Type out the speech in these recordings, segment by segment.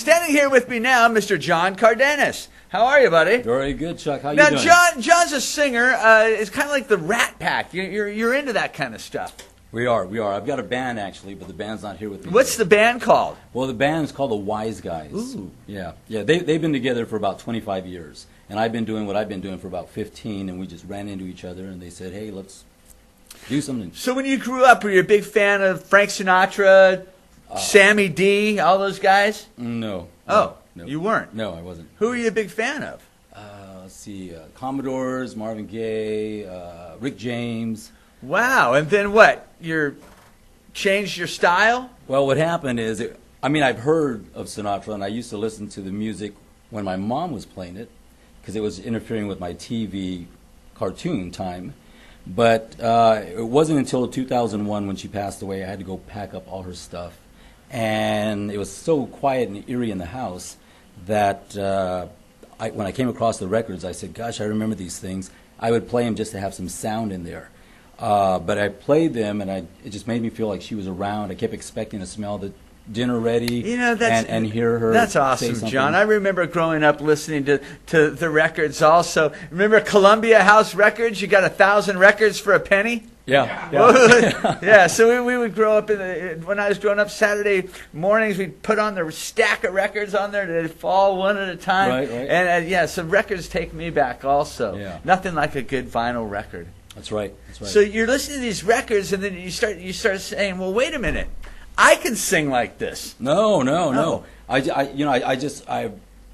Standing here with me now, Mr. John Cardenas. How are you, buddy? Very good, Chuck. How you now, doing? John's a singer. It's kind of like the Rat Pack. You're into that kind of stuff. We are. I've got a band, actually, but the band's not here with me. What's the band called? Well, the band's called the Wise Guys. Ooh. Yeah. They've been together for about 25 years, and I've been doing what I've been doing for about 15, and we just ran into each other, and they said, hey, let's do something. So when you grew up, were you a big fan of Frank Sinatra, Sammy D, all those guys? No. Oh, no. You weren't? No, I wasn't. Who were you a big fan of? Let's see, Commodores, Marvin Gaye, Rick James. Wow, and then what? You changed your style? Well, what happened is, I've heard of Sinatra, and I used to listen to the music when my mom was playing it, because it was interfering with my TV cartoon time. But it wasn't until 2001 when she passed away, I had to go pack up all her stuff. And it was so quiet and eerie in the house that when I came across the records, I said, gosh, I remember these things. I would play them just to have some sound in there. But I played them, and it just made me feel like she was around. I kept expecting to smell the dinner ready and hear her. That's awesome, John. I remember growing up listening to the records also. Remember Columbia House Records? You got 1,000 records for a penny? Yeah. Yeah, so we would grow up when I was growing up, Saturday mornings, we'd put on the stack of records on there. They'd fall one at a time. Right. And so records take me back also. Yeah. Nothing like a good vinyl record. That's right. So you're listening to these records, and then you start saying, well, wait a minute. I can sing like this. No. I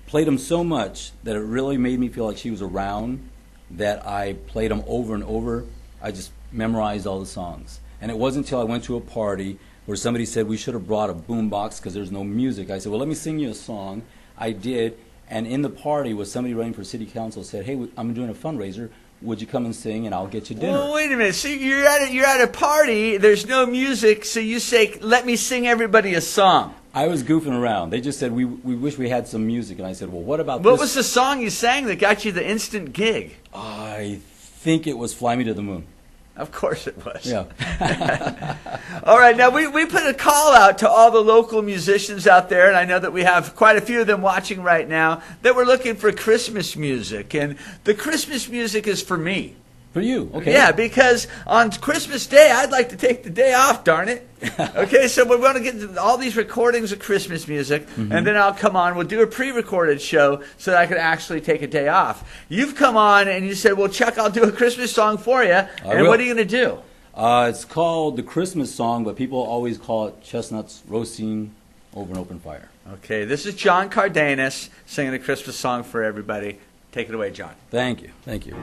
played them so much that it really made me feel like she was around, that I played them over and over. I just memorized all the songs. And it wasn't until I went to a party where somebody said we should have brought a boombox because there's no music. I said, well, let me sing you a song. I did. And in the party was somebody running for city council, said, hey, I'm doing a fundraiser. Would you come and sing, and I'll get you dinner? Well, wait a minute. So you're at a party. There's no music, so you say, let me sing everybody a song. I was goofing around. They just said, we wish we had some music. And I said, well, what about this? What was the song you sang that got you the instant gig? I think it was Fly Me to the Moon. Of course it was. Yeah. All right, now we put a call out to all the local musicians out there, and I know that we have quite a few of them watching right now, that we're looking for Christmas music. And the Christmas music is for me. For you, okay. Yeah, because on Christmas Day, I'd like to take the day off, darn it. Okay, so we're going to get all these recordings of Christmas music, and then I'll come on. We'll do a pre-recorded show so that I could actually take a day off. You've come on, and you said, well, Chuck, I'll do a Christmas song for you. And what are you going to do? It's called the Christmas song, but people always call it Chestnuts Roasting Over an Open Fire. Okay, this is John Cardenas singing a Christmas song for everybody. Take it away, John. Thank you. Thank you.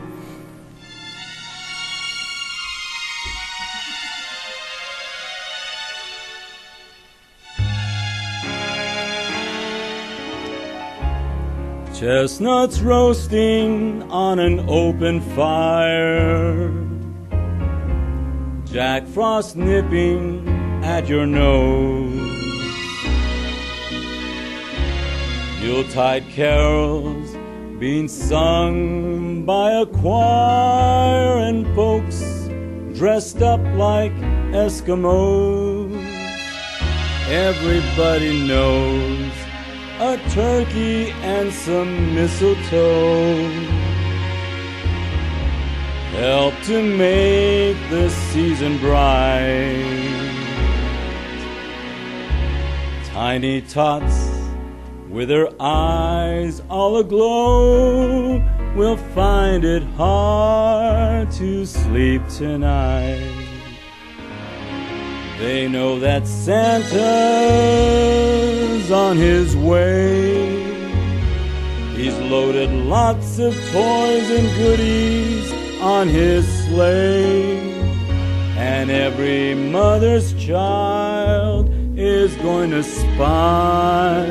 Chestnuts roasting on an open fire, Jack Frost nipping at your nose, Yuletide carols being sung by a choir, and folks dressed up like Eskimos. Everybody knows a turkey and some mistletoe help to make the season bright. Tiny tots with their eyes all aglow will find it hard to sleep tonight. They know that Santa's on his way. He's loaded lots of toys and goodies on his sleigh, and every mother's child is going to spy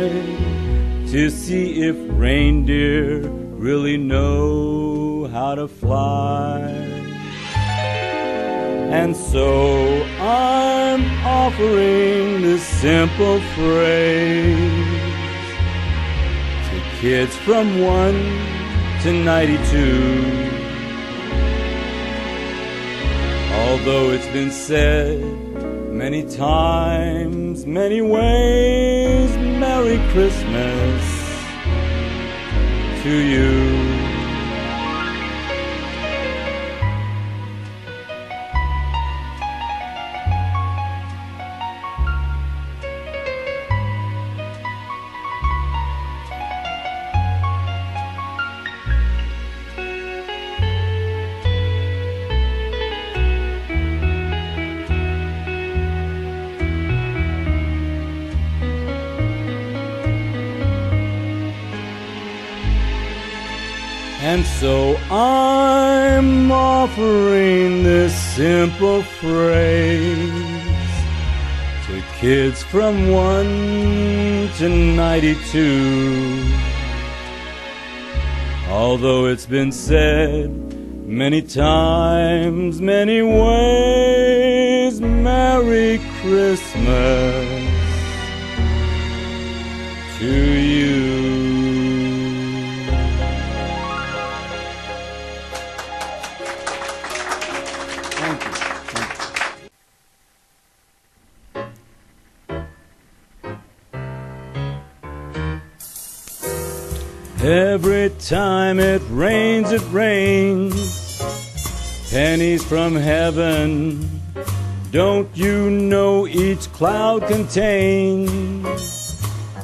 to see if reindeer really know how to fly. And so I'm offering this simple phrase to kids from 1 to 92. Although it's been said Many times, many ways, Merry Christmas to you. And so I'm offering this simple phrase to kids from 1 to 92. Although it's been said many times, many ways, Merry Christmas to you. Every time it rains, pennies from heaven. Don't you know each cloud contains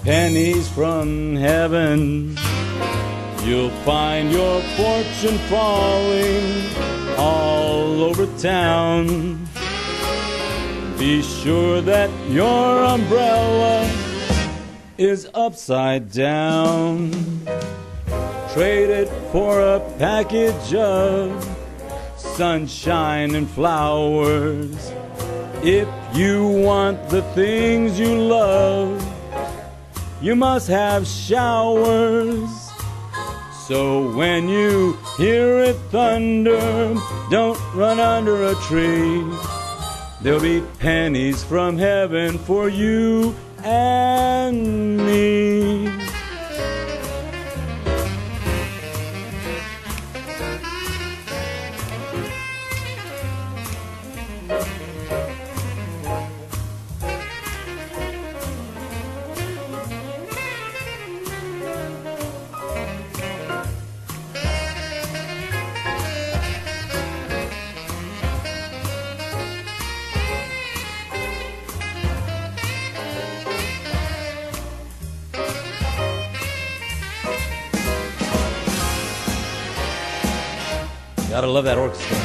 pennies from heaven? You'll find your fortune falling all over town. Be sure that your umbrella is upside down. Trade it for a package of sunshine and flowers. If you want the things you love, you must have showers. So when you hear it thunder, don't run under a tree. There'll be pennies from heaven for you and me. Gotta love that orchestra.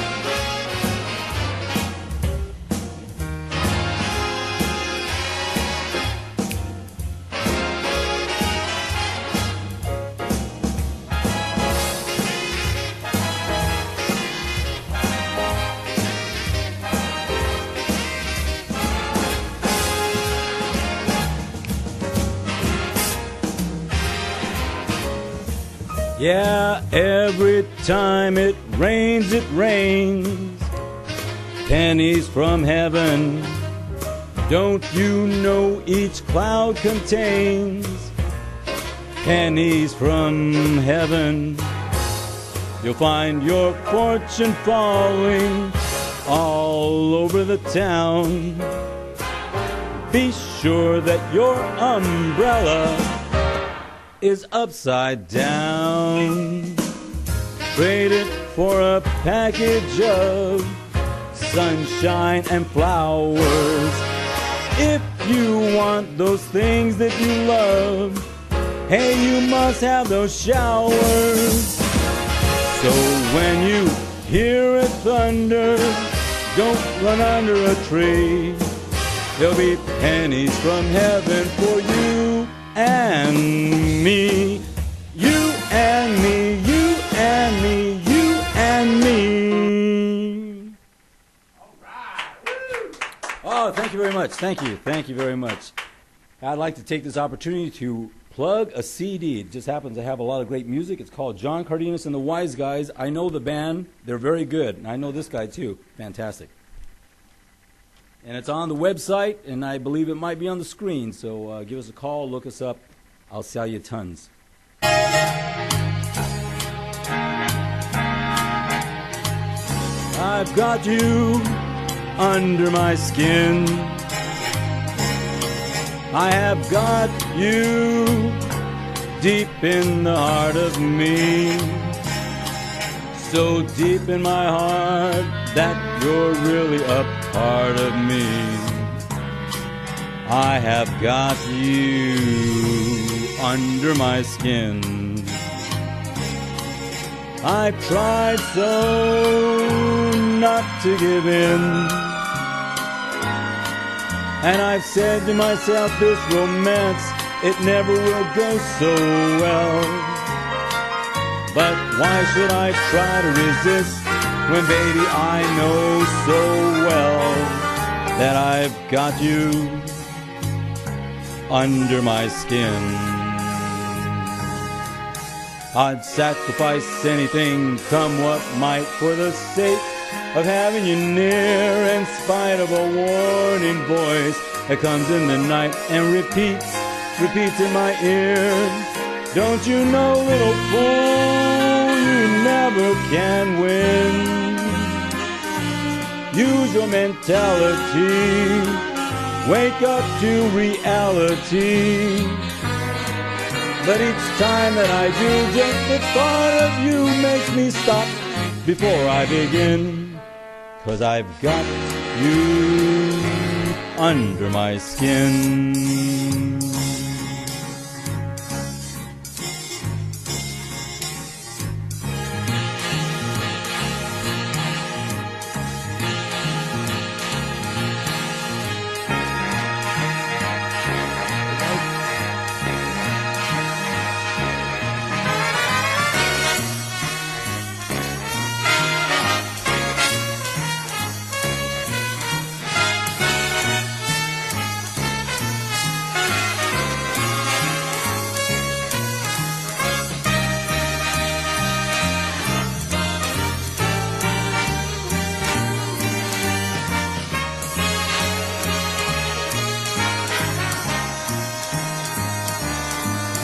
Yeah, every time it rains, pennies from heaven. Don't you know each cloud contains pennies from heaven? You'll find your fortune falling all over the town. Be sure that your umbrella is upside down. Trade it for a package of sunshine and flowers. If you want those things that you love, hey, you must have those showers. So when you hear it thunder, don't run under a tree. There'll be pennies from heaven for you and me. You and me, you and me, you and me. All right. Woo. Oh, thank you very much. Thank you very much. I'd like to take this opportunity to plug a CD. It just happens to have a lot of great music. It's called John Cardenas and the Wise Guys. I know the band. They're very good. And I know this guy, too. Fantastic. And it's on the website, and I believe it might be on the screen. So give us a call, look us up. I'll sell you tons. I've got you under my skin. I have got you deep in the heart of me, so deep in my heart that you're really a part of me. I have got you under my skin. I've tried so not to give in, and I've said to myself, this romance, it never will go so well. But why should I try to resist when, baby, I know so well that I've got you under my skin. I'd sacrifice anything, come what might, for the sake of having you near, in spite of a warning voice that comes in the night and repeats in my ear. Don't you know, little fool, you never can win. Use your mentality, wake up to reality. But each time that I do, just the thought of you makes me stop before I begin. 'Cause I've got you under my skin.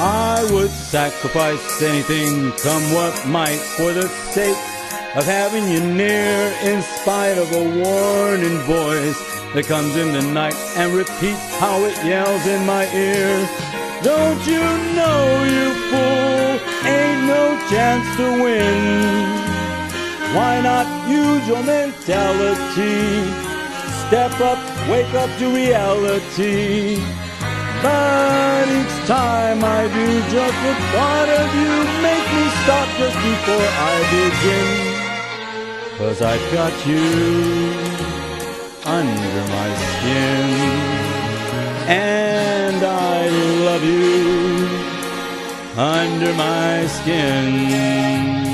I would sacrifice anything, come what might, for the sake of having you near, in spite of a warning voice that comes in the night and repeats how it yells in my ear. Don't you know, you fool, ain't no chance to win. Why not use your mentality? Step up, wake up to reality. But each time I do, just the thought of you make me stop just before I begin. 'Cause I've got you under my skin, and I love you under my skin.